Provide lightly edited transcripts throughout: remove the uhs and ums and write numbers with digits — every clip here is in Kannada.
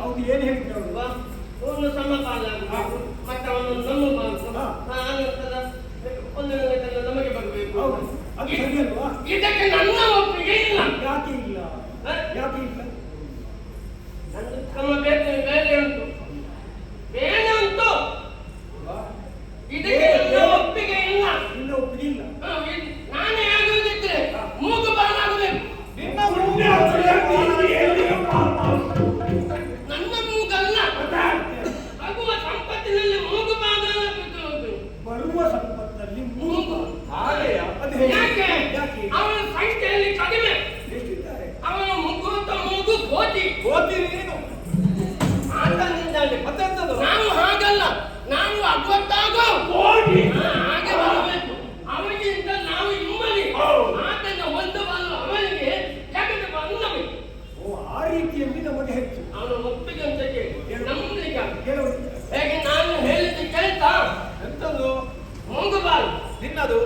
ಅವ್ನು ಏನು ಹೇಳಿದ್ರು ಒಂದು ಸಮಪಾಲ ಮತ್ತೆ ಅವನು ನಮ್ಮ ಆನಂತರ ಒಂದು ನಮಗೆ ಬರಬೇಕು. ಅದು ಸರಿಯಲ್ವಾ? ಇದಕ್ಕೆ ನನ್ನ ಒಪ್ಪಿಗೆ ಇಲ್ಲ. ಯಾಕೆ ಇಲ್ಲ? ಯಾಕೆ ಇಲ್ಲ? ನನ್ನ ಕ್ರಮ ಬೇರೆ ಉಂಟು, ಬೇರೆ ಉಂಟು. ಇದಕ್ಕೆ ನನ್ನ ಒಪ್ಪಿಗೆ ಇಲ್ಲ. ನಿನ್ನ ಒಪ್ಪಿಗೆ ಇಲ್ಲ? ನಾನೇ ಆಗುವುದಿದ್ರೆ ಮೂಗು ಬಾಲಾಗಬೇಕು. ನನ್ನ ಮೂಗಲ್ಲ, ಆಗುವ ಸಂಪತ್ತಿನಲ್ಲಿ ಮೂಗು ಬಾಲಾಗಬೇಕು. ಬರುವ ಸಂಪತ್ತಲ್ಲಿ ಮೂಗು ಯಾಕೆ? ಅವನ ಸಂಖ್ಯೆಯಲ್ಲಿ ಕಡಿಮೆ. ಅವನ ಮುಖೂತ ಮೂಗು ಕೋತಿ ನೀನು ಆತನಿಂದಾನೆ. ಮತ್ತೆಂತದ್ದು? ನಾವು ಹಾಗಲ್ಲ, ನಾವು ಅಗ್ವತ್ತಾಗೋ ಹಾಗೆ ಬರಬೇಕು. ಅವನಿಗಿಂತ ನಾವು ಇಮ್ಮಲಿ. ಆತನ ಒಂದು ಬಾಲು ಅವನಿಗೆ ಜಗದ ಬಾಲು ನಮಗೆ. ಆ ರೀತಿಯಲ್ಲಿ ನಮಗೆ ಹೆಚ್ಚು. ಅವನ ಒಪ್ಪಿಗೆ ಅಂತ ಕೇಳಿ ನಂಬಲಿಕ್ಕೆ ಕೆಲವು ಹೇಗೆ ನಾನು ಹೇಳಿದ್ದು ಕೇಳ್ತಾ? ಎಂತದ್ದು? ಮೂಗು ಬಾಲು ನಿನ್ನದು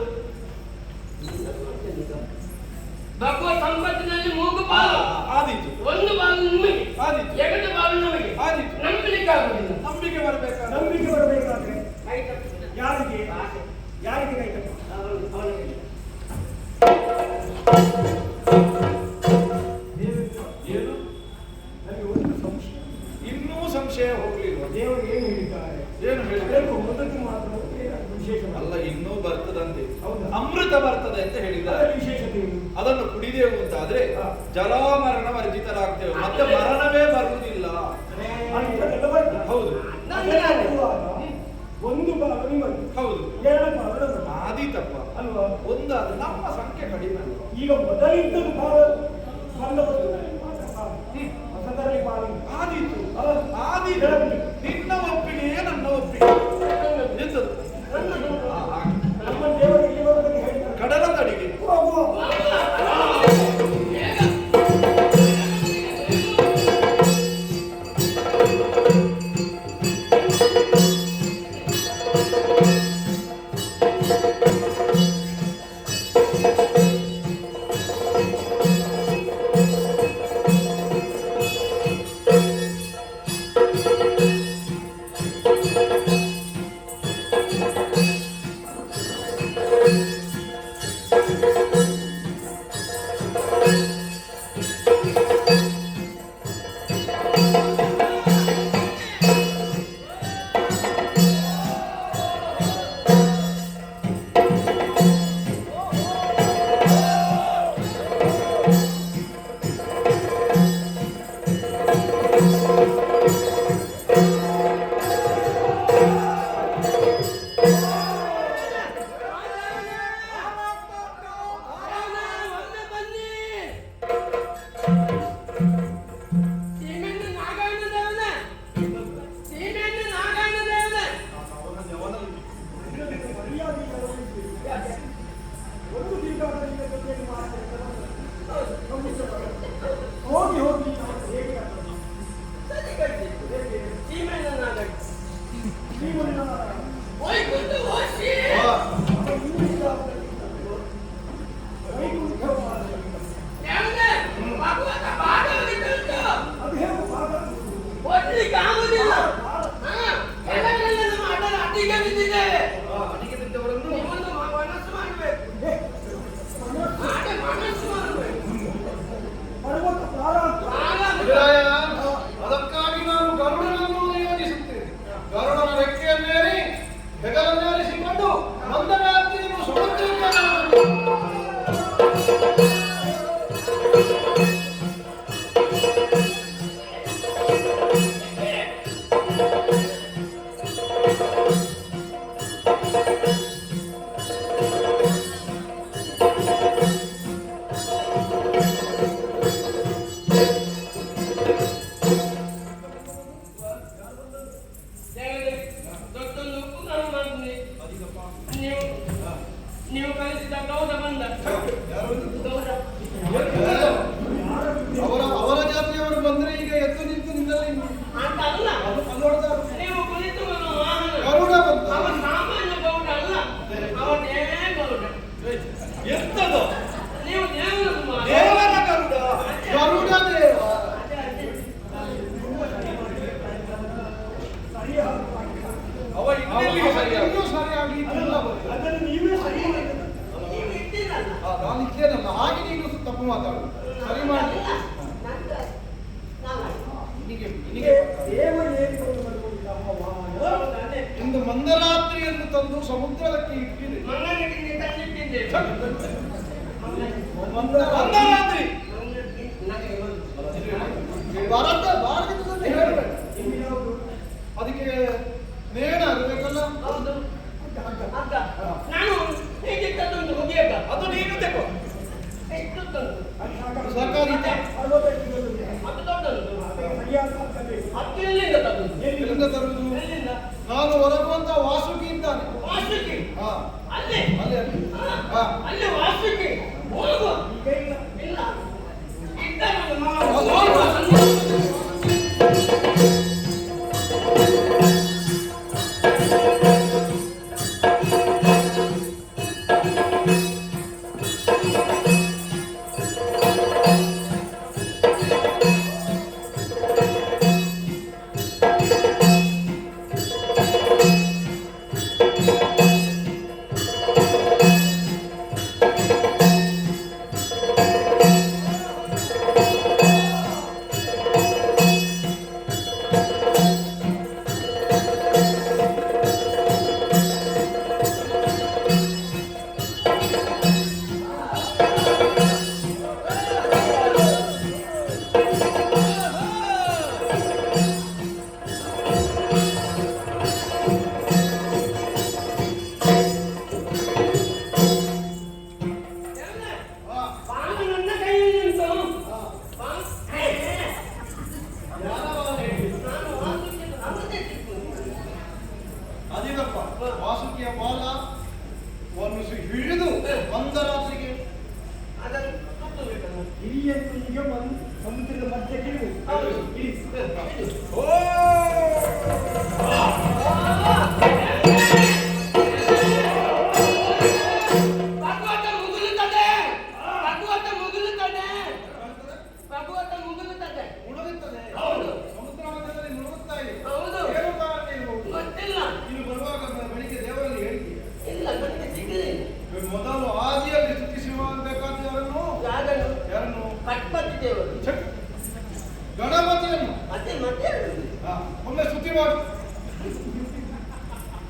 ಭಗವ ಸಂಪತ್ತಿನಲ್ಲಿ ಮೂಗು ಬಾಲು ಆದೀತು. ಒಂದು ಬಾಲು ನಿಮಗೆ, ಆದೀತು. ಜಗದ ಬಾಲು ನಮಗೆ. ಆದೀತು. ನಂಬಲಿಕ್ಕೆ ಆಗುದಿಲ್ಲ. ನಂಬಿಕೆ ಬರಬೇಕಾದ್ರೆ ಕೈ ತಪ್ಪಿಸಿದ ಯಾರಿಗೆ ಯಾರಿಗೆ ಕೈ ತಪ್ಪ? ಅವನಿಗೆ ಏನು? ನನಗೆ ಒಂದು ಸಂಶಯ, ಇನ್ನೂ ಸಂಶಯ ಹೋಗ್ಲಿಲ್ವ? ದೇವರು ಏನು ಹೇಳಿದ್ದಾರೆ? ಏನು ಹೇಳಿದ್ದಾರೆ? ಮೊದಲು ಮಾತ್ರ ವಿಶೇಷ ಅಲ್ಲ, ಇನ್ನೂ ಬರ್ತದಂತೆ. ಹೌದಾ? ಅಮೃತ ಬರ್ತದೆ ಅಂತ ಹೇಳಿದ್ದಾರೆ. ವಿಶೇಷತೆ ಏನು? ಅದನ್ನು ಕುಡಿದೆವು ಅಂತಾದ್ರೆ ಜಲಾಮರಣ ವರ್ಜಿತರಾಗ್ತೇವೆ, ಮತ್ತೆ ಮರಣವೇ ಬರುವುದಿಲ್ಲ. ಹೌದು ಒಂದು ಭಾಗ ನಿಮ್ಮದು, ಹೌದು, ಎರಡು ಭಾಗ ನಮ್ಮದು. ಆದೀತಪ್ಪ ಅಲ್ವಾ? ಒಂದಾದ್ರೆ ನಮ್ಮ ಸಂಖ್ಯೆ ಕಡಿಮೆ ಅಲ್ವಾ? ಈಗ ಮೊದಲಿದ್ದದ್ದು ಭಾಗ ಹೊಸದರಲ್ಲಿ ಭಾಗ ಆದೀತು. ಆದೀತು. ನಿನ್ನ ಒಪ್ಪಿಗೆಯೇ ನನ್ನ ಒಪ್ಪಿಗೆ. ಎಂತದು? ನಮ್ಮ ದೇವರು ಇಲ್ಲಿ ಬರುವುದಕ್ಕೆ ಹೇಳಿದ್ದಾರೆ. ಕಡಲ ತಡಿಗೆ ಹಾಗೆ ನೀನು ತಪ್ಪು ಮಾತಾಡು ಸರಿ ಮಾಡಿ ಇಂದು ಮಂದರಾತ್ರಿಯನ್ನು ತಂದು ಸಮುದ್ರಕ್ಕೆ ಇಟ್ಟಿದೆ ಮಂದರಾತ್ರಿ ಭಾರತದಲ್ಲಿ ಹೇಳಬೇಡ ಅದಕ್ಕೆ ನೇಣ ಆಗಬೇಕಲ್ಲ ನಾನು ಹೇಗೆ ತಂದು ಹೋಗಿಯಾಗ ಅದು ನೀನು ತೆಗೋ ಎಷ್ಟು ತಂದು ಸಾಕಾಗಿತ್ತ ಅದು ದೊಡ್ಡದು ಹತ್ತು ಎಲ್ಲಿಂದ ತಂದು ಎಲ್ಲಿಂದ ತರುವುದು ಎಲ್ಲಿಂದ ನಾನು ಹೊರಗುವಂತ ವಾಸುಕಿ ಇದ್ದಾನೆ ವಾಸುಕಿ ಹಾ ಅಲ್ಲೇ ಅಲ್ಲೇ ಹಾ ಅಲ್ಲೇ ವಾಸುಕಿ ಹೋಗುವ ಇಲ್ಲ ಇದ್ದ ನನ್ನ ಮಾವ ವಾಸುಕಿಯ ಬಾಲವನ್ನು ಹಿಡಿದು ಮಂದರಾತ್ರಿಗೆ ಹಿರಿಯರಿಗೆ ಸಮುದ್ರದ ಮಧ್ಯಕ್ಕೆ ಸಮುದ್ರ ಮಧ್ಯದಲ್ಲಿ ಮುಳುಗುತ್ತಾ ಇದೆ ಏನು ಕಾರಣ ಇರಬಹುದು ನೀನು ಬರುವಾಗ ಬೆಳಿಗ್ಗೆ ದೇವರಲ್ಲಿ ಹೇಳಿದ್ದೀಯ ಮೊದಲು ಆದಿಯಲ್ಲಿ ಸ್ತುತಿಸಬೇಕಾದ ಯಾರನ್ನು ಗಣಪತಿಯನ್ನು ಒಮ್ಮೆ ಸ್ತುತಿ ಮಾಡು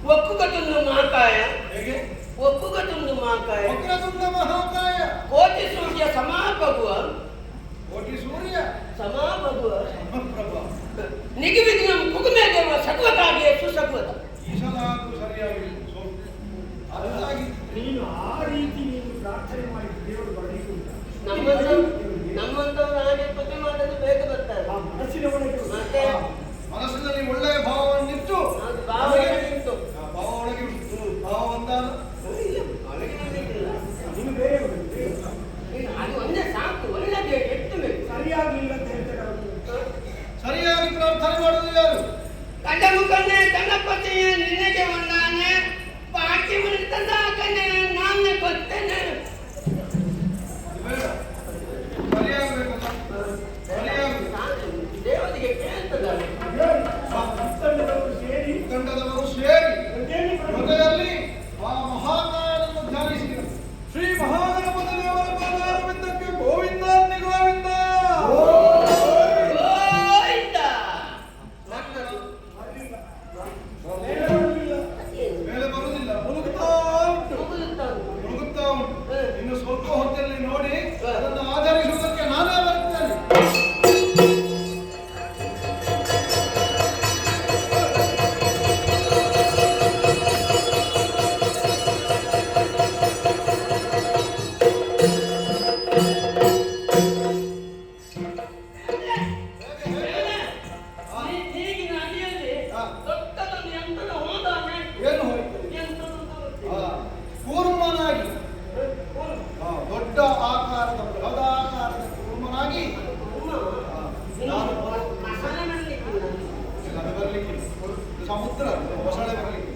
ಒಕ್ಕುಗಟ್ಟೊಂದು ಮಹಾಕಾಯ ಹೇಗೆ ಒಕ್ಕುಗಟ್ಟೊಂದು ಮಹಾಕಾಯ ವಕ್ರತುಂಡ ಮಹಾಕಾಯ ಕೋಟಿ ಸೂರ್ಯ ಸಮಾಪಗುವ ಕೋಟಿ ಸೂರ್ಯ ಸಮಾಪಗುವ ಸಮಪ್ರಭ ನಿಗಿವಿಘ್ನಂ ಕುಗುಮೇದೇವ ಸತ್ವತಾಗಿಯೇ ಸುಸತ್ವತ ಈ ಸಲ ಅದು ಸರಿಯಾಗಿ ಅದಕ್ಕಾಗಿ ನೀನು ಆ ರೀತಿ ನೀನು ಪ್ರಾರ್ಥನೆ ಮಾಡಿ ದೇವರು ಬರಲಿಕ್ಕಿಲ್ಲ ನಮ್ಮಂತವ್ರು ಹಾಗೆ ಪ್ರತಿ ಮಾತನ್ನು ಬೇಗ ಬರ್ತಾರೆ ಆ ಮನಸ್ಸಿನ ಒಳಗೆ ಮತ್ತೆ ಮನಸ್ಸಿನಲ್ಲಿ ಒಳ್ಳೆಯ ಭಾವವನ್ನಿಟ್ಟು ಭಾವ ನಿಂತು ಭಾವ ಒಳಗೆ ಉಂಟು ಭಾವ ಒಂದಾದ ನೀನು ಬೇರೆ ಅದು ಒಂದೇ ಸಾಕು ಒಳ್ಳೆದೇ ಎಷ್ಟು ಬೇಕು ಸರಿಯಾಗಲಿಲ್ಲ ಅಂತ ಹೇಳ್ತಾರೆ ಅವರು. ಸರಿಯಾಗಿ ಪ್ರಾರ್ಥನೆ ಮಾಡುವುದು ಯಾರು ಕಂಡ ಮುಖನೆ ಕಣ್ಣಪ್ಪತೆಯ ನಿನಗೆ ಒಂದಾನೆ ಬಾಕಿ ಉಳಿದ ಸಾಕನೆ ನಾನೇ ಗೊತ್ತೇನೆ ಬೇಡ ಸರಿಯಾಗಬೇಕಲ್ಲ ಸರಿಯಾಗಬೇಕು ದೇವರಿಗೆ ಕೇಳ್ತದಲ್ಲ ಮುಖಂಡರವರು ಸೇರಿ ಮುಖಂಡದವರು ಸೇರಿ ಪ್ರತಿಯೊಂದು ಜೊತೆಯಲ್ಲಿ ಆ ಮಹಾಕಾಯನನ್ನು ಧ್ಯಾನಿಸಿದರು ಶ್ರೀ ಮಹಾಗಣಪತಿ ದೇವರ ಪಾದಾರವಿಂದಕ್ಕೆ ಗೋವಿಂದ ಗೋವಿಂದ ಗೋವಿಂದ ನನ್ನದು ಮೇಲೆ ಬರುವುದಿಲ್ಲ ಮುಳುಗುತ್ತಾ ಉಂಟು ಮುಳುಗುತ್ತಾ ಉಂಟು ಇನ್ನು ಸ್ವಲ್ಪ ಹೊತ್ತಲ್ಲಿ ನೋಡಿ ಅದನ್ನು ಆಧರಿಸುವುದಕ್ಕೆ ನಾನೇ ಬರ್ತೇನೆ ಈಗಿನ ಅಡಿಯಲ್ಲಿ ದೊಡ್ಡದೊಂದು ಯಂತ್ರದ ಹೋದಾನೆ ಏನು ಹೋಯ್ತು ಯಂತ್ರದ ಕೂರ್ಮನಾಗಿ ದೊಡ್ಡ ಆಕಾರದ ಬೃಹದಾಕಾರದ ಕೂರ್ಮನಾಗಿ ನಾನು ಮಸಾಲೆ ಮಾಡಲಿಕ್ಕಿಲ್ಲ ಅದು ಬರಲಿಕ್ಕೆ ಸಮುದ್ರ ಮೊಸಳೆ ಬರಲಿಕ್ಕೆ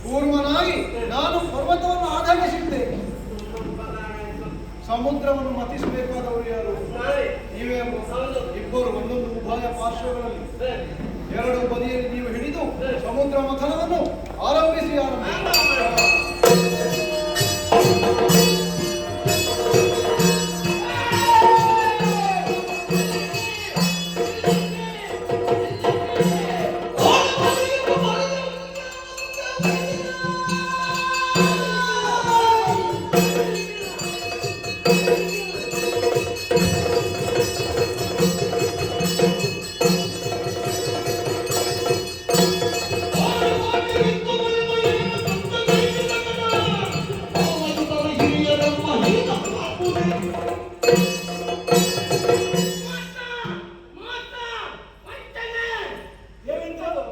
ಕೂರ್ಮನಾಗಿ ನಾನು ಪರ್ವತವನ್ನು ಆಧರಿಸಿದ್ದೇನೆ ಸಮುದ್ರವನ್ನು ಮತಿಸಬೇಕಾದವರು ಯಾರು ನೀವೇ ಇಬ್ಬರು ಒಂದೊಂದು ಉಭಯ ಪಾರ್ಶ್ವಗಳಲ್ಲಿ ಎರಡು ಬದಿಯಲ್ಲಿ ನೀವು ಹಿಡಿದು ಸಮುದ್ರ ಮಥನವನ್ನು ಆರಂಭಿಸಿ ಏನೆಂತದು?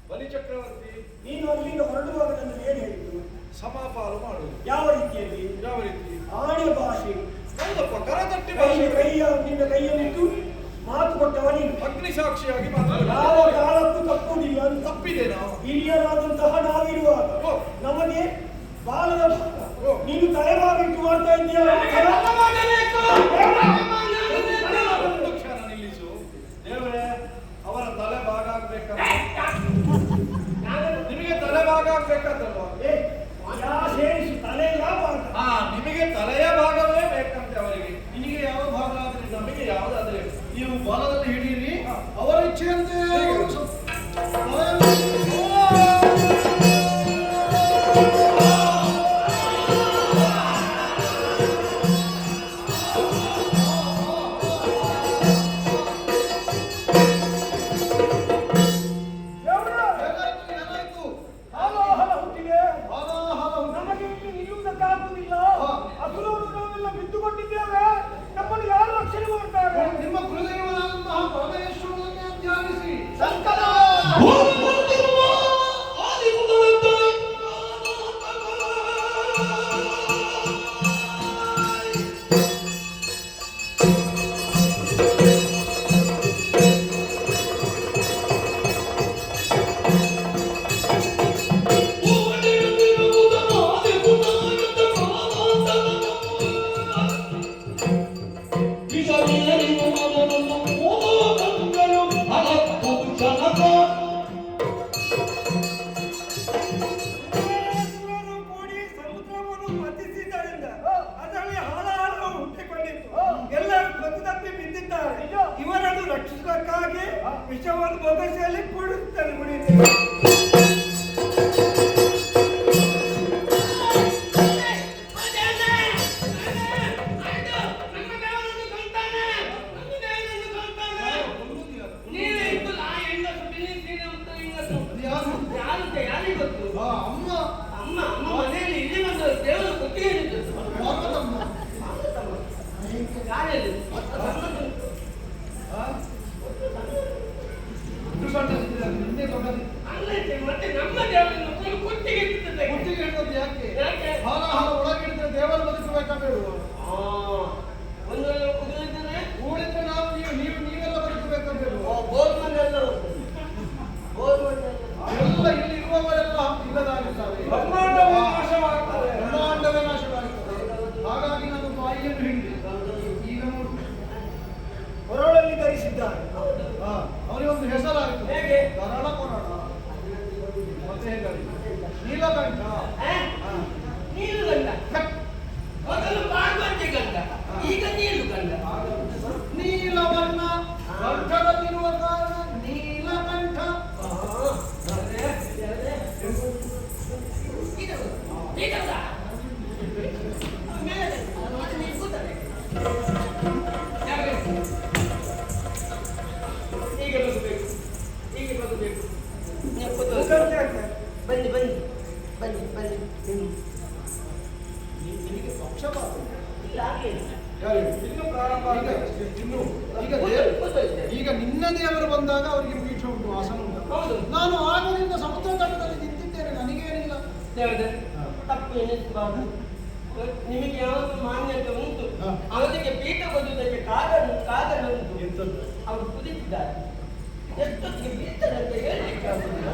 ಬಲಿಚಕ್ರವರ್ತಿ ನೀನು ಅಲ್ಲಿಂದ ಹೊರಡುವಾಗ ನನ್ನ ಏನು ಹೇಳಿದ್ದು? ಸಮಾಪಾಲು ಮಾಡುವುದು ಯಾವ ರೀತಿಯಲ್ಲಿ? ಯಾವ ರೀತಿ? ಆಣೆ ಭಾಷೆ. ಹೌದಪ್ಪ, ಕರತಟ್ಟಿ ನಿನ್ನ ಭಾಷೆ. ನಿನ್ನ ಕೈಯಲ್ಲಿಟ್ಟು ಮಾತು ಕೊಟ್ಟವ ನೀನು. ಅಗ್ನಿ ಸಾಕ್ಷಿಯಾಗಿ ಮಾತಾಡ. ಯಾವ ಕಾಲಕ್ಕೂ ತಪ್ಪುವುದಿಲ್ಲ ಅಂತ. ತಪ್ಪಿದೇನಾ? ಹಿರಿಯರಾದಂತಹ ನಾವಿರುವಾಗ ಓ. ನಮಗೆ ಬಾಲದ ಭಾಗ. ಓ. ನೀನು ತಲೆಬಾಗಿಟ್ಟು ಮಾಡ್ತಾ ಇದೆಯಲ್ಲ. ಒಂದು ಕ್ಷಣ ನಿಲ್ಲಿಸು. ದೇವರೇ, ಅವರ ತಲೆ ಭಾಗ ಆಗ್ಬೇಕಲ್ಲ. ನಿಮಗೆ ತಲೆ ಭಾಗ ಆಗ್ಬೇಕಂತಲ್ವಾ? ಸೇರಿಸು ತಲೆ ಯಾವ ಭಾಗ? ನಿಮಗೆ ತಲೆಯ ಭಾಗವೇ ಬೇಕಂತೆ ಅವರಿಗೆ. ನಿಮಗೆ ಯಾವ ಭಾಗ ಆದ್ರೆ ನಮಗೆ ಯಾವುದಾದ್ರೆ ನೀವು ಬಲದಲ್ಲಿ ಹಿಡಿಯಿರಿ, ಅವರ ಇಚ್ಛೆಯಂತೆ ನಮಗೆ ಇಲ್ಲಿ ನಿಲ್ಲುವುದಕ್ಕಾಗುವುದಿಲ್ಲ. ಅಸುರರು ನಾವೆಲ್ಲ ಬಿದ್ದುಕೊಂಡಿದ್ದೇವೆ. ನಮ್ಮನ್ನು ಯಾರು ರಕ್ಷಣೆ ಮಾಡ್ತಾರೆ? ನಿಮ್ಮ ಕುಲದೇವನಾದಂತಹ ಪರಮೇಶ್ವರನನ್ನೇ ಧ್ಯಾನಿಸಿ. ಅಸುರರು ಕೂಡಿ ಸಮುದ್ರವನ್ನು ಮಥಿಸಿದ್ದರಿಂದ ಅದರಲ್ಲಿ ಹಾಳಾಳ ಹುಟ್ಟಿಕೊಂಡಿತ್ತು. ಎಲ್ಲರೂ ಪ್ರತಿದಪ್ಪಿ ಬಿದ್ದಿದ್ದಾರೆ. ಇವರನ್ನು ರಕ್ಷಿಸಕ್ಕಾಗಿ ವಿಷವನ್ನು ಬೊಗಸೆಯಲ್ಲಿ ಕುಡಿಯುತ್ತಾರೆ ಕುಡಿಯುತ್ತಾರೆ. ಅಮ್ಮ ಅಮ್ಮ ಅಮ್ಮ ಮನೆಯಲ್ಲಿ ಇಲ್ಲಿ ಬಂದು ದೇವರು ಕೊಟ್ಟಿಗೆ ಇಟ್ಟಿದ್ದು. ಪಾರ್ವತಮ್ಮ. ಯಾರಲ್ಲಿ? ಇದು ಸಣ್ಣದಿದ್ರೆ ನಿನ್ನೆ ದೊಡ್ಡದು. ಅಲ್ಲೈತೆ, ಮತ್ತೆ ನಮ್ಮ ದೇವರನ್ನು ಕೊಂದು ಕೊಟ್ಟಿಗೆ ಇಟ್ಟಿದ್ದಕ್ಕೆ. ಒಟ್ಟಿಗೆ ಹಿಡಿದದ್ದು ಯಾಕೆ? ಯಾಕೆ? ಹಾಲ ಒಳಗೆ ಹಿಡಿದ್ರೆ ದೇವರು ಬದುಕಬೇಕಾ ಬೇಡವಾ? ಒಂದು ವೇಳೆ ಕುದುರಿದ್ದಾನೆ ಉಳಿದ್ರೆ ನಾವು ನೀವೆಲ್ಲ ಬದುಕಬೇಕಾ ಬೇಡವಾ? ಗೋಲ್ಮನ್ ಎಲ್ಲ ಗೋಲ್ಮನ್ ಎಲ್ಲ ಇಲ್ಲಿ ಇರುವವರೆಲ್ಲ ಇಲ್ಲದಾಗುತ್ತಾರೆ. ಬ್ರಹ್ಮಾಂಡವೇ ನಾಶವಾಗುತ್ತದೆ. ಬ್ರಹ್ಮಾಂಡವೇ ನಾಶವಾಗುತ್ತದೆ. ಹಾಗಾಗಿ ನಾನು ಬಾಯಿಯನ್ನು ಹಿಡಿದೆ. ಈಗ ನೋಡು, ಹೊರಳಲ್ಲಿ ಧರಿಸಿದ್ದಾರೆ. ಅವನಿಗೊಂದು ಹೆಸರಾಯಿತು. ಹೇಗೆ? ಕರಳ ಕೊರಳ. ಮತ್ತೆ ಹೇಗಾಯಿತು? ನೀಲಕಂಠ. ನೀಲು ಗಂಡ. ಮೊದಲು ಪಾರ್ವತಿ ಗಂಡ, ಈಗ ನೀಲು ಗಂಡ. ನೀಲವರ್ಣ ಕಂಠದಲ್ಲಿರುವ ಕಾರಣ ನೀಲಕಂಠ. ಹೀಗೆ ಬರಬೇಕು, ಹೀಗೆ ಬರಬೇಕು. ಬನ್ನಿ ಬನ್ನಿ ಬನ್ನಿ ಬನ್ನಿ. ನಿನಗೆ ಪಕ್ಷಪಾತ ಇಲ್ಲ ಹಾಗೇನು. ಇನ್ನು ಪ್ರಾರಂಭ ಆಗಿದೆ. ಈಗ ನಿನ್ನ ದೇವರು ಬಂದಾಗ ಅವರಿಗೆ ಪೀಠ ಉಂಟು, ಆಸನ ಉಂಟು. ಹೌದು. ನಾನು ಆಗಲಿಂದ ಸಮುದ್ರ ತಟದಲ್ಲಿ ನಿಂತಿದ್ದೇನೆ, ನನಗೇನಿಲ್ಲ. ದೇವರೇ, ತಪ್ಪು ಎನಿಸಬಾರದು. ನಿಮಗೆ ಯಾವುದು ಮಾನ್ಯತೆ ಉಂಟು, ಹಾ. ಅವರಿಗೆ ಪೀಠ ಬದುವುದಕ್ಕೆ ಕಾಗದ ಉಂಟು. ಎಂತದ್ದು? ಅವರು ಕುದಿತಿದ್ದಾರೆ. ಎಷ್ಟೊತ್ತಿಗೆ ಬೀಳ್ತಾರೆ ಅಂತ ಹೇಳಲಿಕ್ಕೆ ಆಗುದಿಲ್ಲ.